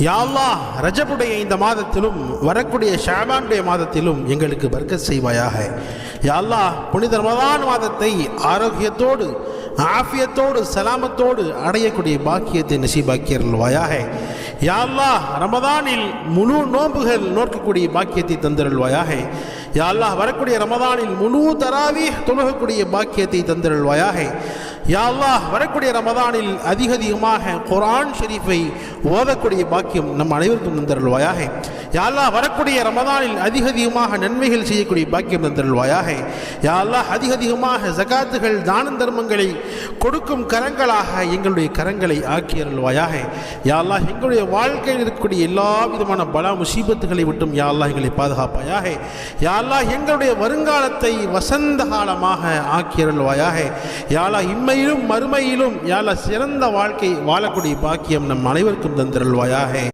யா அல்லாஹ், ரஜபுடைய இந்த மாதத்திலும் வரக்கூடிய ஷாபானுடைய மாதத்திலும் எங்களுக்கு பர்க்கத் செய்வாயாக. யா அல்லாஹ், புனித ரமதான் மாதத்தை ஆரோக்கியத்தோடு ஆஃபியத்தோடு சலாமத்தோடு அடையக்கூடிய பாக்கியத்தை நசீபாக்கியருள்வாயாக. யா அல்லாஹ், ரமதானில் முழு நோன்புகள் நோக்கக்கூடிய பாக்கியத்தை தந்திருள்வாயாக. யா அல்லாஹ், வரக்கூடிய ரமதானில் முழு தராவீஹ் தொழுகக்கூடிய பாக்கியத்தை தந்திருள்வாயாக. யா அல்லாஹ், வரக்கூடிய ரமதானில் அதிகமாக குர்ஆன் ஷரீஃபை ஓதக்கூடிய பாக்கியம் நம் அனைவருக்கும் தந்தருள்வாயாக. யா அல்லாஹ், வரக்கூடிய ரமதானில் அதிகமாக நன்மைகள் செய்யக்கூடிய பாக்கியம் தந்தருள்வாயாக. யா அல்லாஹ், அதிகமாக ஜகாத்துகள் தான தர்மங்களை கொடுக்கும் கரங்களாக எங்களுடைய கரங்களை ஆக்கியருள்வாயாக. யா அல்லாஹ், எங்களுடைய வாழ்க்கையில் இருக்கக்கூடிய எல்லா விதமான பலா முசீபத்துகளை விட்டும் யா அல்லாஹ் எங்களை பாதுகாப்பாயாக. யா அல்லாஹ், எங்களுடைய வருங்காலத்தை வசந்த காலமாக ஆக்கியருள்வாயாக. யா அல்லாஹ், இம்மையிலும் மறுமையிலும் யா அல்லாஹ் சிறந்த வாழ்க்கை வாழக்கூடிய பாக்கியம் நம் அனைவருக்கும் தந்தருள்வாயாக.